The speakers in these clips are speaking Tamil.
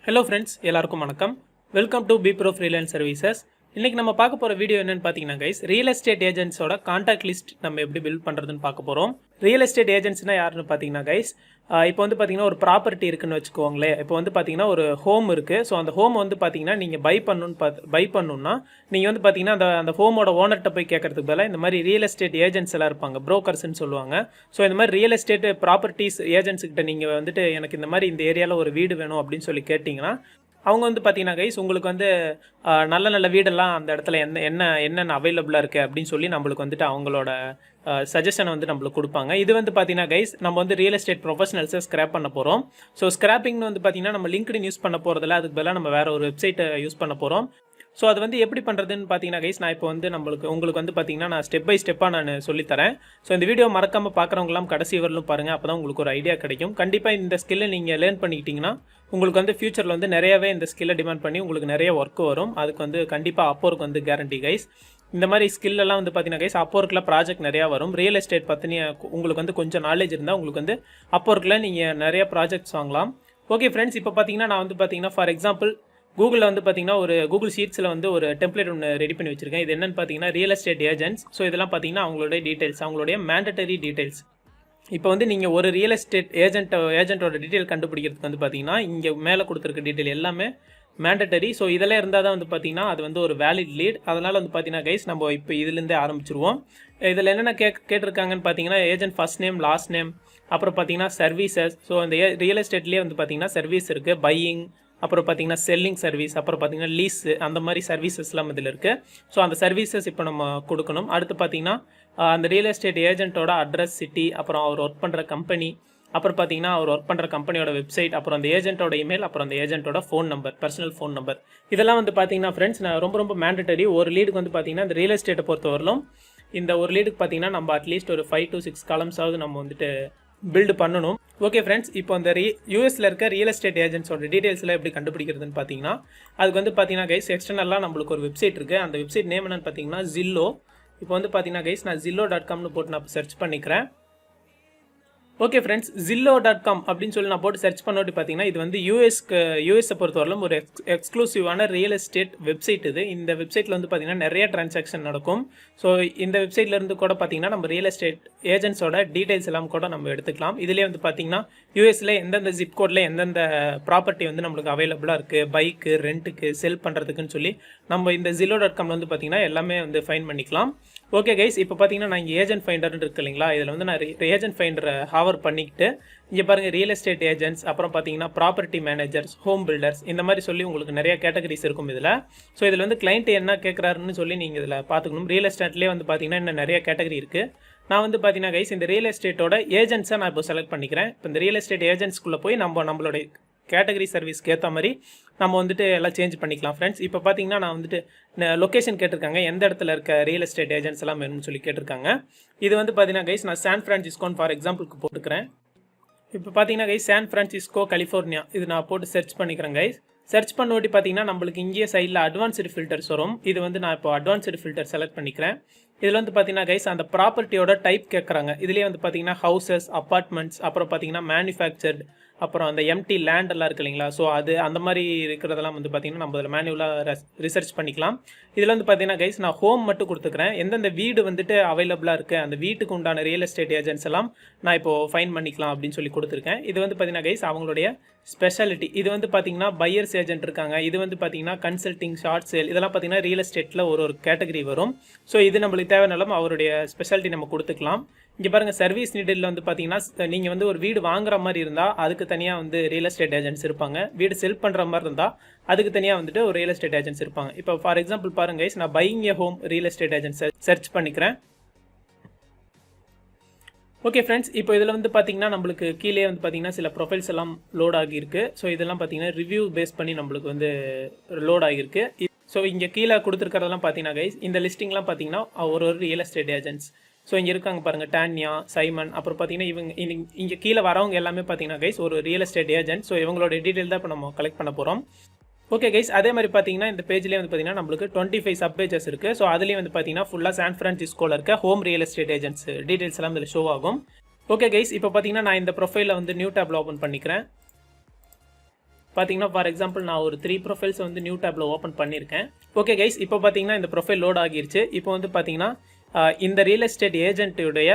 Hello friends, எல்லாருக்கும் வணக்கம். Welcome to B Pro Freelance Services. இன்னைக்கு நம்ம பார்க்க போற வீடியோ என்னன்னு பாத்தீங்கன்னா guys, ரியல் எஸ்டேட் ஏஜென்ட்ஸோட கான்டாக்ட் லிஸ்ட் நம்ம எப்படி பில்ட் பண்றதுன்னு பார்க்க போறோம். ரியல் எஸ்டேட் ஏஜென்ட்ஸ்னா யாருன்னு பாத்தீங்கன்னா guys, இப்போ வந்து பாத்தீங்கன்னா ஒரு ப்ராப்பர்ட்டி இருக்குன்னு வெச்சுக்கோங்களே. இப்போ வந்து பாத்தீங்கன்னா ஒரு ஹோம் இருக்கு. சோ அந்த ஹோம் வந்து பாத்தீங்கன்னா நீங்க பை பண்ணனும்னா நீங்க வந்து பாத்தீங்கன்னா அந்த ஹோமோட ஓனர்ட்ட போய் கேட்கிறதுக்கு பதிலா இந்த மாதிரி ரியல் எஸ்டேட் ஏஜென்ட்ஸ் எல்லாம் இருப்பாங்க, புரோக்கர்ஸ்னு சொல்லுவாங்க. சோ இந்த மாதிரி ரியல் எஸ்டேட் ப்ராப்பர்ட்டிஸ் ஏஜென்ட்ஸ் கிட்ட நீங்க வந்துட்டு எனக்கு இந்த மாதிரி இந்த ஏரியால ஒரு வீடு வேணும் அப்படின்னு சொல்லி கேட்டீங்கன்னா அவங்க வந்து பார்த்தீங்கன்னா கைஸ் உங்களுக்கு வந்து நல்ல நல்ல வீடெல்லாம் அந்த இடத்துல என்னென்ன அவைலபிளாக இருக்குது அப்படின்னு சொல்லி நம்மளுக்கு வந்துட்டு அவங்களோட சஜஷனை வந்து நம்மளுக்கு கொடுப்பாங்க. இது வந்து பார்த்தீங்கன்னா கைஸ் நம்ம வந்து ரியல் எஸ்டேட் ப்ரொஃபஷனல்ஸை ஸ்க்ராப் பண்ண போகிறோம். ஸோ ஸ்க்ராப்பிங்னு வந்து பார்த்தீங்கன்னா நம்ம லிங்க்டின் யூஸ் பண்ண போகிறதில்ல, அதுக்கு பதிலாக நம்ம வேறு ஒரு வெப்சைட்டை யூஸ் பண்ண போகிறோம். ஸோ அது வந்து எப்படி பண்ணுறதுன்னு பார்த்தீங்கன்னா கைஸ் நான் இப்போ வந்து உங்களுக்கு வந்து பார்த்தீங்கன்னா நான் ஸ்டெப் பை ஸ்டெப்பாக நான் சொல்லித்தரேன். ஸோ இந்த வீடியோ மறக்காமல் பார்க்குறவங்களாம் கடைசி வரலும் பாருங்கள், அப்போ தான் உங்களுக்கு ஒரு ஐடியா கிடைக்கும். கண்டிப்பாக இந்த ஸ்கில்லை நீங்கள் லேர்ன் பண்ணிக்கிட்டிங்கன்னா உங்களுக்கு வந்து ஃபியூச்சரில் வந்து நிறையவே இந்த ஸ்கில்லை டிமாண்ட் பண்ணி உங்களுக்கு நிறைய ஒர்க் வரும். அதுக்கு வந்து கண்டிப்பாக அப்போருக்கு வந்து கேரண்டி கைஸ். இந்த மாதிரி ஸ்கில்லெல்லாம் வந்து பார்த்தீங்கன்னா கைஸ் அப்போர்க்கில் ப்ராஜெக்ட் நிறையா வரும். ரியல் எஸ்டேட் பற்றின உங்களுக்கு வந்து கொஞ்சம் நாலேஜ் இருந்தால் உங்களுக்கு வந்து அப்போர்க்கில் நீங்கள் நிறைய ப்ராஜெக்ட்ஸ் வாங்கலாம். ஓகே ஃப்ரெண்ட்ஸ், இப்போ பார்த்தீங்கன்னா நான் வந்து பார்த்தீங்கன்னா ஃபார் எக்ஸாம்பிள் கூகுளில் வந்து பார்த்தீங்கன்னா ஒரு கூகுள் ஷீட்ஸில் வந்து ஒரு டெம்ப்ளேட் ஒன்று ரெடி பண்ணி வச்சிருக்கேன். இது என்னென்னு பார்த்தீங்கன்னா ரியல் எஸ்டேட் ஏஜென்ட்ஸ். ஸோ இதெல்லாம் பார்த்தீங்கன்னா அவங்களுடைய டீட்டெயில்ஸ், அவங்களுடைய மேண்டட்டரி டீட்டெயில்ஸ். இப்போ வந்து நீங்கள் ஒரு ரியல் எஸ்டேட் ஏஜென்ட்டோட டீட்டெயில் கண்டுபிடிக்கிறதுக்கு வந்து பார்த்தீங்கன்னா இங்கே மேலே கொடுத்துருக்க டீட்டெயில் எல்லாமே மேண்டட்டரி. ஸோ இதெல்லாம் இருந்தால் தான் வந்து பார்த்தீங்கன்னா அது வந்து ஒரு வேலிட் லீட். அதனால் வந்து பார்த்தீங்கன்னா கைஸ் நம்ம இப்போ இதுலேருந்தே ஆரம்பிச்சிருவோம். இதில் என்னென்ன கேட்டிருக்காங்கன்னு பார்த்தீங்கன்னா agent first name, last name, அப்புறம் பார்த்தீங்கன்னா சர்வீசஸ். ஸோ அந்த ரியல் எஸ்டேட்லேயே வந்து பார்த்தீங்கன்னா சர்வீஸ் இருக்குது, பையிங், அப்புறம் பார்த்தீங்கன்னா செல்லிங் சர்வீஸ், அப்புறம் பார்த்தீங்கன்னா லீஸ், அந்த மாதிரி சர்வீசஸ்லாம் இதில் இருக்குது. ஸோ அந்த சர்வீசஸ் இப்போ நம்ம கொடுக்கணும். அடுத்து பார்த்தீங்கன்னா அந்த ரியல் எஸ்டேட் ஏஜென்ட்டோட அட்ரஸ், சிட்டி, அப்புறம் அவர் ஒர்க் பண்ணுற கம்பெனி, அப்புறம் பார்த்தீங்கன்னா அவர் ஒர்க் பண்ணுற கம்பெனியோட வெப்சைட், அப்புறம் அந்த ஏஜென்ட்டோட இமெயில், அப்புறம் அந்த ஏஜென்ட்டோட phone number, personal phone number. இதெல்லாம் வந்து பார்த்தீங்கன்னா ஃப்ரெண்ட்ஸ் நான் ரொம்ப மேண்டட்டரி. ஒரு லீடுக்கு வந்து பார்த்தீங்கன்னா இந்த ரியல் எஸ்டேட்டை பொறுத்தவரையிலும் இந்த ஒரு லீடுக்கு பார்த்தீங்கன்னா நம்ம அட்லீஸ்ட் ஒரு 5 to 6 காலம்ஸாவது நம்ம வந்துட்டு பில்டு பண்ணணும். ஓகே ஃப்ரெண்ட்ஸ், இப்போ அந்த யூஎஸ்ல இருக்க ரியல் எஸ்டேட் ஏஜென்ட்ஸோட டீடைல்ஸ்லாம் எப்படி கண்டுபிடிக்கிறதுன்னு பார்த்தீங்கன்னா அதுக்கு வந்து பார்த்தீங்கன்னா கைஸ் எக்ஸ்டர்னலாக நம்மளுக்கு ஒரு வெப்சைட் இருக்குது. அந்த வெப்சைட் நேம் என்னன்னு பார்த்தீங்கன்னா ஜில்லோ. இப்போ வந்து பார்த்தீங்கன்னா கைஸ் நான் zillow.comனு போட்டு நான் சர்ச் பண்ணிக்கிறேன். ஓகே ஃப்ரெண்ட்ஸ், zillow.com அப்படின்னு சொல்லி நான் போட்டு சர்ச் பண்ணோட்டு பார்த்தீங்கன்னா இது வந்து யூஎஸை பொறுத்தவரையிலும் ஒரு எக்ஸ்க்ளூசிவான ரியல் எஸ்டேட் வெப்சைட் இது. இந்த வெப்சைட்டில் வந்து பார்த்தீங்கன்னா நிறைய டிரான்சாக்ஷன் நடக்கும். ஸோ இந்த வெப்சைட்லேருந்து கூட பார்த்தீங்கன்னா நம்ம ரியல் எஸ்டேட் ஏஜென்ட்ஸோட டீடைல்ஸ் எல்லாம் கூட நம்ம எடுத்துக்கலாம். இதிலே வந்து பார்த்தீங்கன்னா யூஎஸில் எந்தெந்த ஜிப் கோடில் எந்தெந்த ப்ராப்பர்ட்டி வந்து நம்மளுக்கு அவைலபிளாக இருக்குது, பைக்கு, ரெண்ட்டுக்கு, செல் பண்ணுறதுக்குன்னு சொல்லி நம்ம இந்த zillow.comல வந்து பார்த்தீங்கன்னா எல்லாமே வந்து ஃபைன் பண்ணிக்கலாம். ஓகே கைஸ், இப்போ பார்த்தீங்கன்னா நான் இங்கே ஏஜென்ட் ஃபைண்டர்னு இருக்கு இல்லைங்களா, இதில் வந்து நான் ஏஜென்ட் ஃபைண்டரை ஹவர் பண்ணிக்கிட்டு இங்கே பாருங்கள் ரியல் எஸ்டேட் ஏஜென்ட்ஸ், அப்புறம் பார்த்தீங்கன்னா ப்ராப்பர்ட்டி மேனேஜர்ஸ், ஹோம் பில்டர்ஸ், இந்த மாதிரி சொல்லி உங்களுக்கு நிறைய கேட்டகரிஸ் இருக்கும் இதில். ஸோ இதில் வந்து கிளைண்ட் என்ன கேட்குறாருன்னு சொல்லி நீங்கள் இதில் பார்த்துக்கணும். ரியல் எஸ்டேட்லேயே வந்து பார்த்தீங்கன்னா இன்னும் நிறைய கேட்டகரி இருக்குது. நான் வந்து பார்த்தீங்கன்னா கைஸ் இந்த ரியல் எஸ்டேட்டோட ஏஜென்ட்ஸை நான் இப்போ செலக்ட் பண்ணிக்கிறேன். இப்போ இந்த ரியல் எஸ்டேட் ஏஜென்ட்ஸ்குள்ளே போய் நம்மளுடைய கேட்டகரி சர்வீஸ்க்கு ஏற்ற மாதிரி நம்ம வந்துட்டு எல்லாம் சேஞ்ச் பண்ணிக்கலாம் ஃப்ரெண்ட்ஸ். இப்போ பார்த்தீங்கன்னா நான் வந்துட்டு லொக்கேஷன் கேட்டிருக்காங்க, எந்த இடத்துல இருக்க ரியல் எஸ்டேட் ஏஜென்ட்ஸ் எல்லாம் வேணும்னு சொல்லி கேட்டிருக்காங்க. இது வந்து பார்த்தீங்கன்னா கைஸ் நான் சான் ஃப்ரான்சிஸ்கோன்னு ஃபார் எக்ஸாம்பிளுக்கு போட்டுக்கிறேன். இப்போ பார்த்தீங்கன்னா கைஸ் சான் ஃப்ரான்சிஸ்கோ, கலிஃபோர்னியா, இது நான் போட்டு சர்ச் பண்ணிக்கிறேன் கைஸ். சர்ச் பண்ணோட்டி பார்த்தீங்கன்னா நம்மளுக்கு இங்கேயே சைடில் அட்வான்ஸ்டு ஃபில்டர்ஸ் வரும். இது வந்து நான் இப்போ அட்வான்ஸ்டு ஃபில்டர் செலக்ட் பண்ணிக்கிறேன். இதில் வந்து பார்த்தீங்கன்னா கைஸ் அந்த ப்ராப்பர்ட்டியோட டைப் கேட்குறாங்க. இதுலேயே வந்து பார்த்தீங்கன்னா ஹவுசஸ், அப்பார்ட்மெண்ட்ஸ், அப்புறம் பார்த்தீங்கன்னா மேனுஃபேக்சர்டு, அப்புறம் அந்த எம்டி லேண்ட் எல்லாம் இருக்கு இல்லைங்களா, ஸோ அது அந்த மாதிரி இருக்கிறதெல்லாம் வந்து பார்த்தீங்கன்னா நம்ம இதில் மேனுவலாக ரிசர்ச் பண்ணிக்கலாம். இதில் வந்து பார்த்தீங்கன்னா கைஸ் நான் ஹோம் மட்டும் கொடுத்துக்கிறேன். எந்தெந்த வீடு வந்துட்டு அவைலபிளாக இருக்குது அந்த வீட்டுக்கு உண்டான ரியல் எஸ்டேட் ஏஜென்ட்ஸ் எல்லாம் நான் இப்போது ஃபைன் பண்ணிக்கலாம் அப்படின்னு சொல்லி கொடுத்துருக்கேன். இது வந்து பார்த்தீங்கன்னா கைஸ் அவங்களுடைய ஸ்பெஷாலிட்டி. இது வந்து பார்த்தீங்கன்னா பையர்ஸ் ஏஜென்ட் இருக்காங்க, இது வந்து பார்த்தீங்கன்னா கன்சல்டிங், ஷார்ட் சேல், இதெல்லாம் பார்த்தீங்கன்னா ரியல் எஸ்டேட்டில் ஒரு கேட்டகரி வரும். ஸோ இது நம்மளுக்கு தேவைனாலும் அவருடைய ஸ்பெஷாலிட்டி நம்ம கொடுத்துக்கலாம். இங்கே பாருங்கள் சர்வீஸ் நீடில் வந்து பார்த்தீங்கன்னா நீங்கள் வந்து ஒரு வீடு வாங்குற மாதிரி இருந்தால் அதுக்கு தனியாக வந்து ரியல் எஸ்டேட் ஏஜென்ட்ஸ் இருப்பாங்க. வீடு செல் பண்ணுற மாதிரி இருந்தால் அதுக்கு தனியாக வந்துட்டு ஒரு ரியல் எஸ்டேட் ஏஜென்ட்ஸ் இருப்பாங்க. இப்போ ஃபார் எக்ஸாம்பிள் பாருங்க கைஸ் நான் buying a home real estate agent search பண்ணிக்கிறேன். ஓகே ஃப்ரெண்ட்ஸ், இப்போ இதில் வந்து பார்த்தீங்கன்னா நம்மளுக்கு கீழே வந்து பார்த்தீங்கன்னா சில ப்ரொஃபைல்ஸ் எல்லாம் லோட் ஆகியிருக்கு. ஸோ இதெல்லாம் பார்த்தீங்கன்னா ரிவ்யூ பேஸ் பண்ணி நம்மளுக்கு வந்து லோட் ஆகியிருக்கு. ஸோ இங்கே கீழே கொடுத்துருக்கிறதெல்லாம் பார்த்தீங்கன்னா கைஸ் இந்த லிஸ்டிங்லாம் பார்த்தீங்கன்னா ஒரு ரியல் எஸ்டேட் ஏஜென்ட்ஸ். ஸோ இங்கே இருக்காங்க பாருங்கள் டான்யா, சைமன், அப்புறம் பார்த்தீங்கன்னா இங்கே கீழே வரவங்க எல்லாமே பார்த்தீங்கன்னா கைஸ் ஒரு ரியல் எஸ்டேட் ஏஜென்ட். ஸோ இவங்களோட டீட்டெயில் தான் இப்போ நம்ம கலெக்ட் பண்ண போகிறோம். ஓகே கைஸ், அதே மாதிரி பார்த்தீங்கன்னா இந்த பேஜ்லேயே வந்து பார்த்தீங்கன்னா நம்மளுக்கு 25 சப் பேஜஸ் இருக்குது. ஸோ அதுலேயும் வந்து பார்த்தீங்கன்னா ஃபுல்லாக சான் ஃப்ரான்சிஸ்கோவில் இருக்க home real estate agents details எல்லாம் இதில் ஷோ ஆகும். ஓகே கைஸ், இப்போ பார்த்தீங்கன்னா நான் இந்த ப்ரொஃபைலில் வந்து நியூ டேப்ல ஓப்பன் பண்ணிக்கிறேன். பார்த்தீங்கன்னா ஃபார் எக்ஸாம்பிள் நான் ஒரு 3 ப்ரொஃபைல்ஸ் வந்து நியூ டேப்பில் ஓப்பன் பண்ணியிருக்கேன். ஓகே கைஸ், இப்போ பார்த்தீங்கன்னா இந்த ப்ரொஃபைல் லோட் ஆகிருச்சு. இப்போ வந்து பார்த்தீங்கன்னா இந்த ரியல் எஸ்டேட் ஏஜென்ட்டுடைய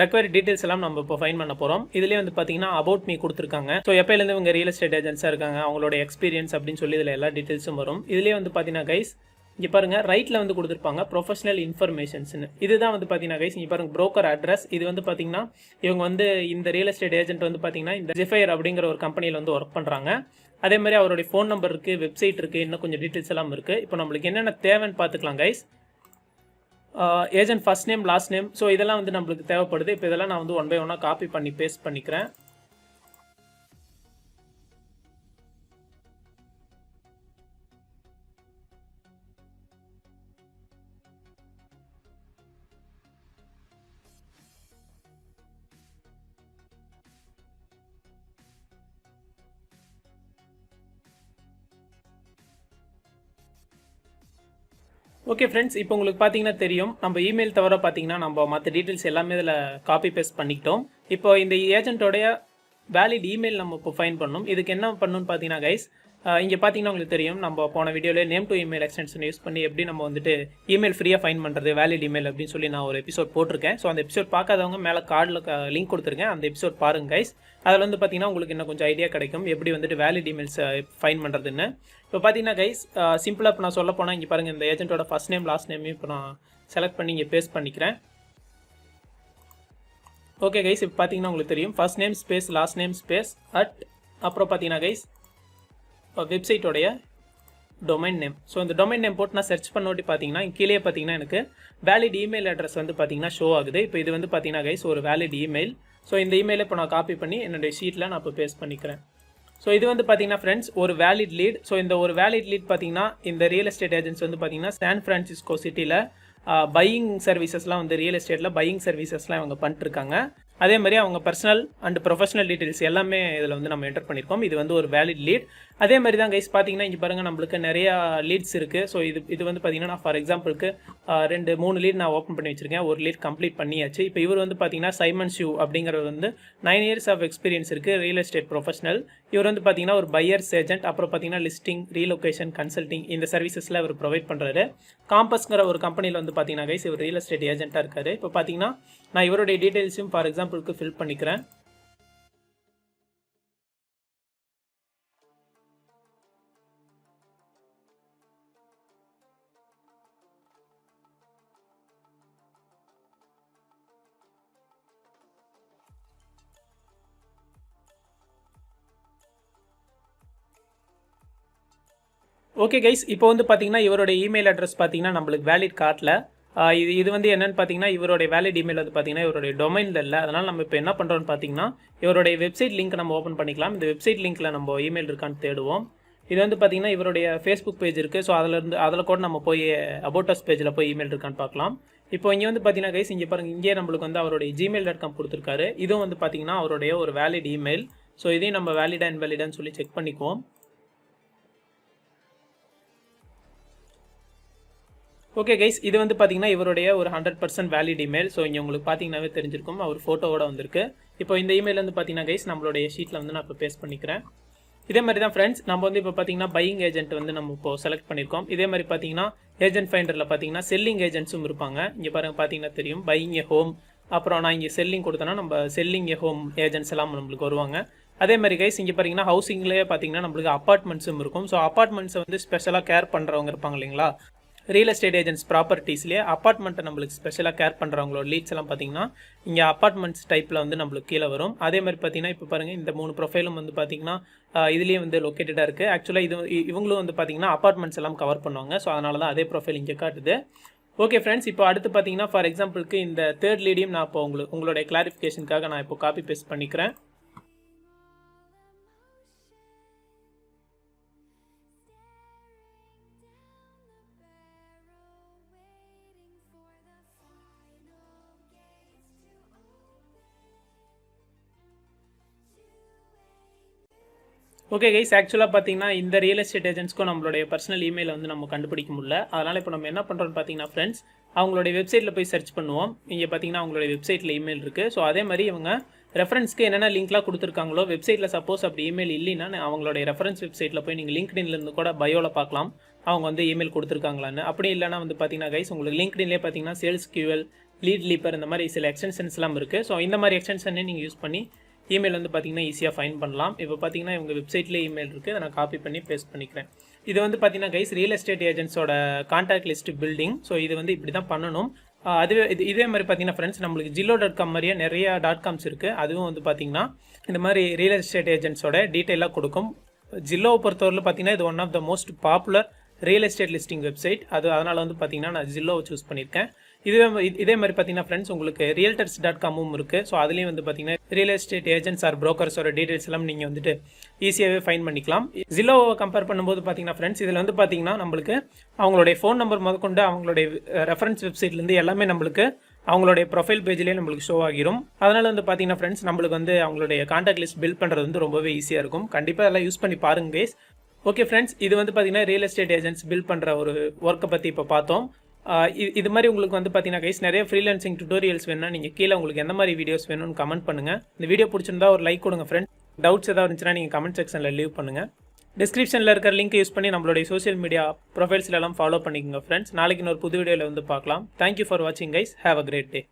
ரெக்வயர்ட் டீட்டெயில்ஸ் எல்லாம் நம்ம இப்போ ஃபைன் பண்ண போகிறோம். இதுலேயே வந்து பார்த்தீங்கன்னா அபவுட் மீ கொடுத்துருக்காங்க. ஸோ எப்போலேருந்து இவங்க ரியல் எஸ்டேட் ஏஜென்ட்ஸாக இருக்காங்க, அவங்களோட எக்ஸ்பீரியன்ஸ் அப்படின்னு சொல்லி இதில் எல்லா டீட்டெயில்ஸும் வரும். இதுலேயே வந்து பார்த்தீங்கன்னா கைஸ் இங்கே பாருங்கள் ரைட்டில் வந்து கொடுத்துருப்பாங்க ப்ரொஃபஷனல் இன்ஃபர்மேஷன்ஸ்னு. இதுதான் வந்து பார்த்தீங்கன்னா கைஸ் இங்கே பாருங்கள் ப்ரோக்கர் அட்ரஸ். இது வந்து பார்த்தீங்கன்னா இவங்க வந்து இந்த ரியல் எஸ்டேட் ஏஜென்ட் வந்து பார்த்தீங்கன்னா இந்த ஜெஃபயர் அப்படிங்கிற ஒரு கம்பெனியில் வந்து ஒர்க் பண்ணுறாங்க. அதே மாதிரி அவருடைய ஃபோன் நம்பர் இருக்குது, வெப்சைட் இருக்குது, இன்னும் கொஞ்சம் டீட்டெயில்ஸ் எல்லாம் இருக்குது. இப்போ நம்மளுக்கு என்னென்ன தேவைன்னு பார்த்துக்கலாம் guys. Agent first name, last name, so இதெல்லாம் வந்து நம்மளுக்கு தேவைப்படுது. இப்போ இதெல்லாம் நான் வந்து 1 by 1 காப்பி பண்ணி பேஸ்ட் பண்ணிக்கிறேன். ஓகே ஃப்ரெண்ட்ஸ், இப்போ உங்களுக்கு பார்த்தீங்கன்னா தெரியும், நம்ம இமெயில் தவிர பார்த்தீங்கன்னா நம்ம மற்ற டீட்டெயில்ஸ் எல்லாமே இதில் காப்பி பேஸ்ட் பண்ணிக்கிட்டோம். இப்போ இந்த ஏஜென்ட்டோடைய வேலிட் இமெயில் நம்ம இப்போ ஃபைன் பண்ணணும். இதுக்கு என்ன பண்ணணும்னு பார்த்தீங்கன்னா கைஸ், இங்கே பார்த்தீங்கன்னா உங்களுக்கு தெரியும், நம்ம போன வீடியோவில் name to email extension use பண்ணி எப்படி நம்ம வந்துட்டு இமெயில் ஃப்ரீயாக ஃபைன் பண்ணுறது, வேலிட் இமெயில் அப்படின்னு சொல்லி நான் ஒரு எபிசோட் போட்டிருக்கேன். ஸோ அந்த எபிசோட் பார்க்காதவங்க மேலே கார்டில் லிங்க் கொடுத்துருக்கேன், அந்த எபிசோட் பாருங்க கைஸ். அதில் வந்து பார்த்தீங்கன்னா உங்களுக்கு இன்னும் கொஞ்சம் ஐடியா கிடைக்கும் எப்படி வந்துட்டு வேலிட் இமெயில்ஸ் ஃபைன் பண்ணுறதுன்னு. இப்போ பார்த்தீங்கன்னா கைஸ் சிம்பிளாக இப்போ நான் சொல்ல போனால் இங்கே பாருங்கள், இந்த ஏஜென்ட்டோட ஃபர்ஸ்ட் நேம் லாஸ்ட் நேம் இப்போ நான் செலக்ட் பண்ணி இங்கே பேஸ்ட் பண்ணிக்கிறேன். ஓகே கைஸ், இப்போ பார்த்தீங்கன்னா உங்களுக்கு தெரியும், first name space last name space at, அப்புறம் பார்த்தீங்கன்னா கைஸ் வெப்சைட்டோடைய டொமைன் நேம். ஸோ இந்த டொமைன் நேம் போட்டு நான் சர்ச் பண்ணோட்டி பார்த்தீங்கன்னா கீழே பார்த்தீங்கன்னா எனக்கு வேலிட் இமெயில் அட்ரஸ் வந்து பார்த்தீங்கன்னா ஷோ ஆகுது. இப்போ இது வந்து பார்த்தீங்கன்னா கைஸ் ஒரு வேலிட் இமெயில். ஸோ இந்த இமெயிலை இப்போ நான் காப்பி பண்ணி என்னுடைய ஷீட்டில் நான் இப்போ பேஸ்ட் பண்ணிக்கிறேன். ஸோ இது வந்து பார்த்தீங்கன்னா ஃப்ரெண்ட்ஸ் ஒரு வேலிட் லீட். ஸோ இந்த ஒரு வேலிட் லீட் பார்த்தீங்கன்னா இந்த ரியல் எஸ்டேட் ஏஜென்ட்ஸ் வந்து பார்த்தீங்கன்னா சான் ஃப்ரான்சிஸ்கோ சிட்டியில் பையிங் சர்வீசஸ்லாம் வந்து ரியல் எஸ்டேட்டில் பையிங் சர்வீசஸ்லாம் இவங்க பண்ணிட்டுருக்காங்க. அதே மாதிரி அவங்க பர்சனல் அண்ட் ப்ரொஃபஷனல் டீட்டெயில்ஸ் எல்லாமே இதில் வந்து நம்ம என்டர் பண்ணியிருக்கோம். இது வந்து ஒரு வேலிட் லீட். அதே மாதிரி தான் கைஸ் பார்த்தீங்கன்னா இங்கே பாருங்கள் நம்மளுக்கு நிறையா லீட்ஸ் இருக்குது. ஸோ இது வந்து பார்த்தீங்கன்னா நான் ஃபார் எக்ஸாம்பிளுக்கு 2-3 லீட் நான் ஓப்பன் பண்ணி வச்சுருக்கேன். ஒரு லீட் கம்ப்ளீட் பண்ணியாச்சு. இப்போ இவர் வந்து பார்த்தீங்கன்னா சைமன் ஷூ அப்படிங்கிறவர் வந்து 9 years ஆஃப் எக்ஸ்பீரியன்ஸ் இருக்குது, ரியல் எஸ்டேட் ப்ரொஃபஷனல். இவர் வந்து பார்த்தீங்கன்னா ஒரு பையர்ஸ் ஏஜென்ட், அப்புறம் பார்த்தீங்கன்னா லிஸ்டிங், ரீலொகேஷன், கன்சல்டிங் இந்த சர்வீசஸில் இவர் ப்ரொவைட் பண்ணுறாரு. காம்பஸ்ங்கிற ஒரு கம்பெனியில் வந்து பார்த்தீங்கன்னா கைஸ் இவர் ரியல் எஸ்டேட் ஏஜென்ட்டாக இருக்காரு. இப்போ பார்த்தீங்கன்னா நான் இவருடைய டீட்டெயில்ஸும் ஃபார் எக்ஸாம்பிளுக்கு ஃபில் பண்ணிக்கிறேன். ஓகே கைஸ், இப்போ வந்து பார்த்தீங்கன்னா இவரோட இமெயில் அட்ரஸ் பார்த்தீங்கன்னா நம்மளுக்கு வேலிட் காட்டல. இது வந்து என்னன்னு பார்த்தீங்கன்னா இவருடைய வேலிட் இமெயில் வந்து பார்த்தீங்கன்னா இவருடைய டொமைனில் இல்லை. அதனால் நம்ம இப்போ என்ன பண்ணுறோம்னு பார்த்தீங்கன்னா இவருடைய வெப்சைட் லிங்க் நம்ம ஓப்பன் பண்ணிக்கலாம். இந்த வெப்சைட் லிங்க்கில் நம்ம இமெயில் இருக்கான்னு தேடுவோம். இது வந்து பார்த்தீங்கன்னா இவருடைய ஃபேஸ்புக் பேஜ் இருக்குது. ஸோ அதில் கூட நம்ம போய் அபவுட் அஸ் பேஜில் போய் இமெயில் இருக்கான்னு பார்க்கலாம். இப்போ இங்கே வந்து பார்த்தீங்கன்னா கைஸ் இங்கே பாருங்கள், இங்கே நம்மளுக்கு வந்து அவருடைய gmail.com கொடுத்துருக்காரு. இதுவும் வந்து பார்த்தீங்கன்னா அவருடைய ஒரு வேலிட் இமெயில். ஸோ இதையும் நம்ம வேலிடா இன்வேலிடான்னு சொல்லி செக் பண்ணிக்குவோம். ஓகே கைஸ், இது வந்து பார்த்தீங்கன்னா இவருடைய ஒரு 100% வேலிட் இமெயில். ஸோ இங்கே உங்களுக்கு பார்த்தீங்கன்னாவே தெரிஞ்சிருக்கும், அவர் ஃபோட்டோவோட வந்திருக்கு. இப்போ இந்த இமெயில் வந்து பார்த்தீங்கன்னா கைஸ் நம்மளுடைய ஷீட்டில் வந்து நான் இப்போ பேஸ்ட் பண்ணிக்கிறேன். இதே மாதிரி தான் ஃப்ரெண்ட்ஸ் நம்ம வந்து இப்போ பார்த்தீங்கன்னா பையிங் ஏஜென்ட் வந்து நம்ம இப்போ செலக்ட் பண்ணியிருக்கோம். இதே மாதிரி பார்த்தீங்கன்னா ஏஜென்ட் ஃபைண்டரில் பார்த்தீங்கன்னா செல்லிங் ஏஜென்ட்ஸும் இருப்பாங்க. இங்கே பாருங்கள் பார்த்தீங்கன்னா தெரியும், பையிங் ஏ ஹோம், அப்புறம் நான் இங்கே செல்லிங் கொடுத்தேன்னா நம்ம செல்லிங் ஏ ஹோம் ஏஜென்ட்ஸ் எல்லாம் நம்மளுக்கு வருவாங்க. அதே மாதிரி கைஸ் இங்கே பார்த்தீங்கன்னா ஹவுசிங்லேயே பார்த்தீங்கன்னா நம்மளுக்கு அப்பார்ட்மெண்ட்ஸும் இருக்கும். ஸோ அப்பார்ட்மெண்ட்ஸை வந்து ஸ்பெஷலாக கேர் பண்ணுறவங்க இருப்பாங்க இல்லைங்களா, ரியல் எஸ்டேட் ஏஜென்ட்ஸ் ப்ராப்பர்ட்டிஸ்லேயே அப்பார்ட்மெண்ட்டை நம்மளுக்கு ஸ்பெஷலாக கேர் பண்ணுறவங்களோட லீட்ஸ் எல்லாம் பார்த்தீங்கன்னா இங்கே அப்பார்ட்மெண்ட்ஸ் டைப்பில் வந்து நம்மளுக்கு கீழே வரும். அதே மாதிரி பார்த்தீங்கன்னா இப்போ பாருங்கள் இந்த 3 ப்ரொஃபைலும் வந்து பார்த்தீங்கன்னா இதுலேயே வந்து லொக்கேட்டடாக இருக்குது. ஆக்சுவலாக இவங்களும் வந்து பார்த்தீங்கன்னா அப்பார்ட்மெண்ட்ஸ் எல்லாம் கவர் பண்ணுவாங்க. ஸோ அதனால தான் அதே ப்ரொஃபைல் இங்கே காட்டுது. ஓகே ஃப்ரெண்ட்ஸ், இப்போ அடுத்து பார்த்தீங்கன்னா ஃபார் எக்ஸாம்பிளுக்கு இந்த 3rd லீடையும் நான் இப்போ உங்களுடைய கிளாரிஃபிகேஷனுக்காக நான் இப்போ காப்பி பேஸ்ட் பண்ணிக்கிறேன். ஓகே கைஸ், ஆக்சுவலாக பார்த்தீங்கன்னா இந்த ரியல் எஸ்டேட் ஏஜென்ட்ஸ்க்கும் நம்மளுடைய பர்சனல் இமெயிலை வந்து நம்ம கண்டுபிடிக்க முடியல. அதனால் இப்போ நம்ம என்ன பண்ணுறோம்னு பார்த்தீங்கன்னா ஃப்ரெண்ட்ஸ் அவங்களுடைய வெப்சைட்டில் போய் சர்ச் பண்ணுவோம். இங்கே பார்த்தீங்கன்னா அவங்களுடைய வெப்சைட்டில் இமெயில் இருக்குது. ஸோ அதே மாதிரி இவங்க ரெஃபரன்ஸ்க்கு என்னென்ன லிங்க்லாம் கொடுத்துருக்காங்களோ வெப்சைட்டில் சப்போஸ் அப்படி இமெயில் இல்லைன்னா அவங்களுடைய ரெஃபரன்ஸ் வெப்சைட்டில் போய் நீங்கள் லிங்க்டின்லேருந்து கூட பயோவில் பார்க்கலாம் அவங்க வந்து இமெயில் கொடுத்துருக்காங்களான்னு. அப்படி இல்லைனா வந்து பார்த்தீங்கன்னா கைஸ் உங்களுக்கு லிங்க்டின்லேயே பார்த்தீங்கன்னா சேல்ஸ் கியூஎல், லீட் லீப்பர் இந்த மாதிரி சில எக்ஸ்டென்ஷன்ஸ்லாம் இருக்குது. ஸோ இந்த மாதிரி எக்ஸ்டென்ஷனே நீங்கள் யூஸ் பண்ணி இமெயில் வந்து பார்த்தீங்கன்னா ஈஸியாக ஃபைன் பண்ணலாம். இப்போ பார்த்தீங்கன்னா இவங்க வெப்சைட்லேயே இமெயில் இருக்குது, அதை நான் காப்பி பண்ணி பேஸ்ட் பண்ணிக்கிறேன். இது வந்து பார்த்தீங்கன்னா கைஸ் ரியல் எஸ்டேட் ஏஜென்ட்ஸோட கான்டாக்ட் லிஸ்ட் பில்டிங். ஸோ இது வந்து இப்படி தான் பண்ணணும். அதுவே இதே மாதிரி பார்த்தீங்கன்னா ஃப்ரெண்ட்ஸ் நம்மளுக்கு Zillow.com மாதிரியே நிறைய .coms இருக்குது. அதுவும் வந்து பார்த்தீங்கன்னா இந்த மாதிரி ரியல் எஸ்டேட் ஏஜென்ட்ஸோட டீட்டெயிலாக கொடுக்கும். Zillow பொறுத்தவரையில் பார்த்தீங்கன்னா இது one of the most popular real estate listing website. அதனால் வந்து பார்த்தீங்கன்னா நான் Zillow சூஸ் பண்ணியிருக்கேன். இதே மாதிரி பார்த்தீங்கன்னா ஃப்ரெண்ட்ஸ் உங்களுக்கு realtors.comமும் இருக்குது. ஸோ அதுலேயும் வந்து பார்த்தீங்கன்னா ரியல் எஸ்டேட் ஏஜென்ட்ஸ் ஆர் புரோக்கர்ஸோட டீட்டெயில்ஸ் எல்லாம் நீங்கள் வந்துட்டு ஈஸியாகவே ஃபைன் பண்ணிக்கலாம். Zillow கம்பேர் பண்ணும்போது பார்த்தீங்கன்னா ஃப்ரெண்ட்ஸ் இதில் வந்து பார்த்தீங்கன்னா நம்மளுக்கு அவங்களுடைய ஃபோன் நம்பர் முதற்கொண்டு அவங்களுடைய ரெஃபரன்ஸ் வெப்சைட்லேருந்து எல்லாமே நம்மளுக்கு அவங்களுடைய ப்ரொஃபைல் பேஜ்லேயே நம்மளுக்கு ஷோ ஆகிரும். அதனால் வந்து பார்த்தீங்கன்னா ஃப்ரெண்ட்ஸ் நம்மளுக்கு வந்து அவங்களுடைய கான்டாக்ட் லிஸ்ட் பில்ட் பண்ணுறது வந்து ரொம்பவே ஈஸியாக இருக்கும். கண்டிப்பாக எல்லாம் யூஸ் பண்ணி பாருங்க கைஸ். ஓகே ஃப்ரெண்ட்ஸ், இது வந்து பார்த்தீங்கன்னா ரியல் எஸ்டேட் ஏஜென்ட்ஸ் பில்ட் பண்ணுற ஒரு ஒர்க்கை பற்றி இப்போ பார்த்தோம். இது மாதிரி உங்களுக்கு வந்து பார்த்தீங்கன்னா கைஸ் நிறைய ஃப்ரீலான்சிங் டுட்டோரியல்ஸ் வேணும்னா நீங்கள் கீழே உங்களுக்கு எந்த மாதிரி வீடியோஸ் வேணும்னு கமெண்ட் பண்ணுங்கள். இந்த வீடியோ பிடிச்சிருந்தா ஒரு லைக் கொடுங்க ஃப்ரெண்ட்ஸ். டவுட்ஸ் ஏதாவது இருந்துச்சுன்னா நீங்கள் கமெண்ட் செக்ஷனில் லீவ் பண்ணுங்கள். டிஸ்கிரிப்ஷனில் இருக்கிற லிங்க் யூஸ் பண்ணி நம்மளுடைய சோஷியல் மீடியா ப்ரொஃபைல்ஸ்லாம் ஃபாலோ பண்ணிக்கோங்க ஃப்ரெண்ட்ஸ். நாளைக்கு இன்னொரு புது வீடியோவில் வந்து பார்க்கலாம். தேங்க்யூ ஃபார் வாட்சிங் guys. Have a great day.